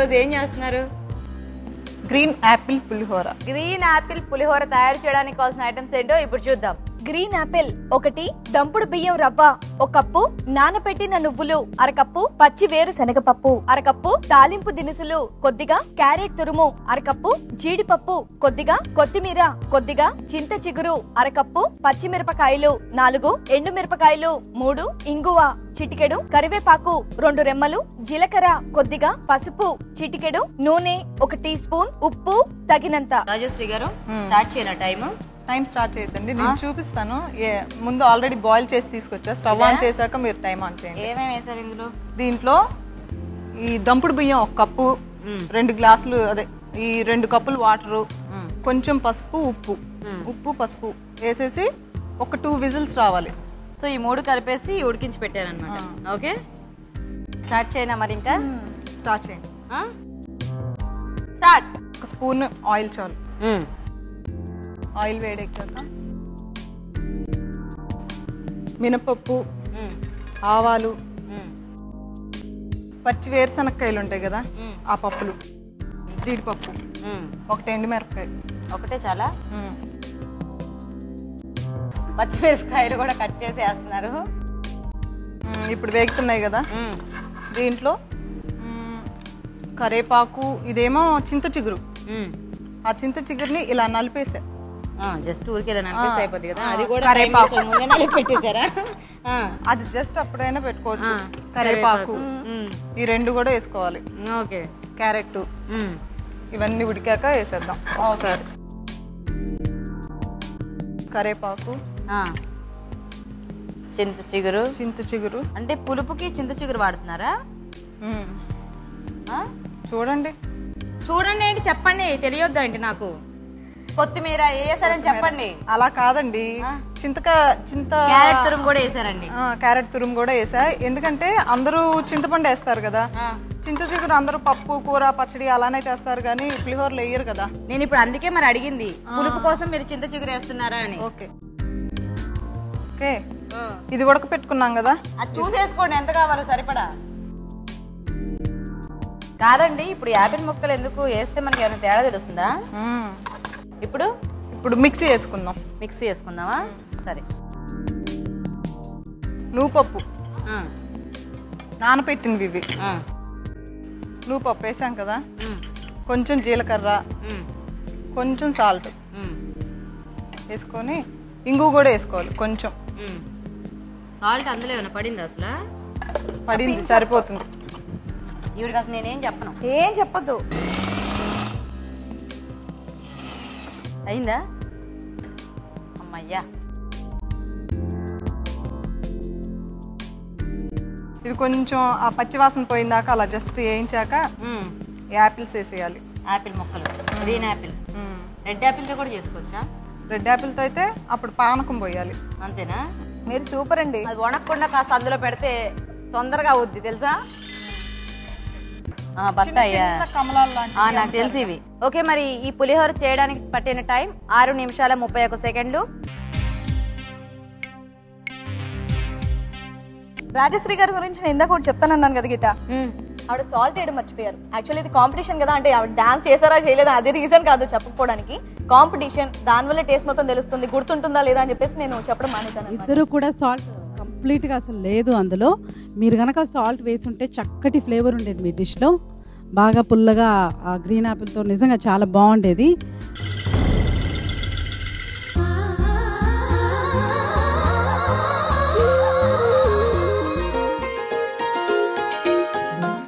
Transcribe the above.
ఈరోజు ఏం చేస్తున్నారు? గ్రీన్ యాపిల్ పులిహోర. గ్రీన్ యాపిల్ పులిహోర తయారు చేయడానికి కావాల్సిన ఐటమ్స్ ఏంటో ఇప్పుడు చూద్దాం. గ్రీన్ యాపిల్ 1, దంపుడు బియ్యం రవ్వ 1 కప్పు, నానబెట్టిన నువ్వులు 1/2 కప్పు, పచ్చి వేరు శనగపప్పు 1/2 కప్పు, తాలింపు దినుసులు కొద్దిగా, క్యారెట్ తురుము 1/2 కప్పు, జీడిపప్పు కొద్దిగా, కొత్తిమీర కొద్దిగా, చింత చిగురు 1/2 కప్పు, పచ్చిమిరపకాయలు 4, ఎండుమిరపకాయలు 3, ఇంగువ చిటికెడు, కరివేపాకు 2 రెమ్మలు, జీలకర్ర కొద్దిగా, పసుపు చిటికెడు, నూనె 1 టీ స్పూన్, ఉప్పు తగినంత. రాజశ్రీ గారు స్టార్ట్ చేయనా? టైం స్టార్ట్ చేయొద్దండి, నేను చూపిస్తాను. ముందు ఆల్రెడీ బాయిల్ చేసి తీసుకొచ్చా, స్టవ్ ఆన్ చేశాక మీరు టైం ఆన్ చేయండి. ఏమేమి వేసారు ఇందులో? దీంట్లో ఈ దంపుడు బియ్యం 1 కప్పు, 2 గ్లాసులు అదే ఈ 2 కప్పులు వాటరు, కొంచెం పసుపు, ఉప్పు పసుపు వేసేసి ఒక 2 విజిల్స్ రావాలి. సో ఈ 3 కలిపేసి ఉడికించి పెట్టారనమాట. ఓకే, స్టార్ట్ చేయనా? మరి ఇంకా స్టార్ట్ చేయండి. స్టార్ట్. 1 స్పూన్ ఆయిల్ చాలు. ఆయిల్ వేడెక్కాక మినపప్పు, ఆవాలు, పచ్చి వేరుశనక్కాయలు ఉంటాయి కదా ఆ పప్పులు, జీడిపప్పు, 1 ఎండుమిరపకాయ. ఒకటే చాలా? పచ్చిమిరపకాయలు కూడా కట్ చేసి వేస్తున్నారు. ఇప్పుడు వేగుతున్నాయి కదా, దీంట్లో కరేపాకు, ఇదేమో చింత చిగురు. ఆ చింత చిగురిని ఇలా నలిపేసా. జస్ట్ ఊరికే నలిపేస్తే అయిపోద్ది కదా. అది కూడా కరేపాకు ముందే నలిపి పెట్టేశారా? అది జస్ట్ అప్పుడైనా పెట్టుకోవచ్చు. కరేపాకు ఈ 2 కూడా వేసుకోవాలి. ఓకే, క్యారెట్ ఇవన్నీ ఉడికాక వేసేద్దాం. ఒకసారి కరేపాకు, చింత చిగురు అంటే పులుపుకి చింత చిగురు వాడుతున్నారా? చూడండి ఏంటి చెప్పండి, తెలియొద్దా ఏంటి నాకు? కొత్తిమీర వేసారని చెప్పండి. అలా కాదండి, క్యారెట్ తురుము కూడా వేసారండి. క్యారెట్ తురుము కూడా వేసా, ఎందుకంటే అందరూ చింతపండు వేస్తారు కదా, చింత చిగురు అందరూ పప్పు, కూర, పచ్చడి అలానే చేస్తారు కానీ పులిహోరలు వేయరు కదా. నేను ఇప్పుడు అందుకే మరి అడిగింది, పులుపు కోసం మీరు చింత చిగురు వేస్తున్నారా అని. ఓకే ఓకే, ఇది ఉడకపెట్టుకున్నాం కదా, అది చూసేసుకోండి ఎంత కావాలో సరిపడా. కాదండి, ఇప్పుడు యాపిల్ ముక్కలు ఎందుకు వేస్తే మనకి ఏమైనా తేడా తెలుస్తుందా? ఇప్పుడు మిక్సీ వేసుకుందామా? సరే. నువ్వుపప్పు నానపెట్టినవి ఇవి. నువ్వుపప్పు వేసాం కదా, కొంచెం జీలకర్ర, కొంచెం సాల్ట్ వేసుకొని, ఇంగు కూడా వేసుకోవాలి కొంచెం. సాల్ట్ అందులో ఏమైనా పడింది? అసలు పడింది, సరిపోతుంది. ఈవిడికి అసలు నేనేం చెప్పను. ఏం చెప్పద్దు. అయిందా? అమ్మయ్యా. ఇది కొంచెం ఆ పచ్చివాసన పోయిందాక అలా జస్ట్ వేయించాక యాపిల్స్ వేసేయాలి. యాపిల్ ముక్కలు, గ్రీన్ యాపిల్. రెడ్ యాపిల్తో కూడా చేసుకోవచ్చా? రెడ్ యాపిల్తో అయితే అప్పుడు పానకం పోయాలి. అంతేనా? మీరు సూపర్ అండి. అది వణక్కుండా కాస్త అందులో పెడితే తొందరగా అవుద్ది తెలుసా? బత్తాయ్యా, నాకు తెలిసి ఇవి. ఓకే, మరి ఈ పులిహోర చేయడానికి పట్టిన టైం 6 నిమిషాల 31 సెకండ్లు. రాజశ్రీ గారి గురించి నేను ఇందాక కూడా చెప్తానన్నాను కదా గీత, ఆవిడ సాల్ట్ వేయడం మర్చిపోయారు. యాక్చువల్లీ ఇది కాంపిటీషన్ కదా, అంటే ఆవిడ డాన్స్ చేశారా చేయలేదా అది రీజన్ కాదు చెప్పకపోవడానికి. కాంపిటీషన్, దానివల్ల టేస్ట్ మొత్తం తెలుస్తుంది, గుర్తుంటుందా లేదా అని చెప్పేసి నేను చెప్పడం మానేశాను. ఇద్దరు కూడా సాల్ట్ కంప్లీట్గా అసలు లేదు అందులో. మీరు కనుక సాల్ట్ వేసి ఉంటే చక్కటి ఫ్లేవర్ ఉండేది మీ డిష్లో, బాగా పుల్లగా ఆ గ్రీన్ యాపిల్తో నిజంగా చాలా బాగుండేది.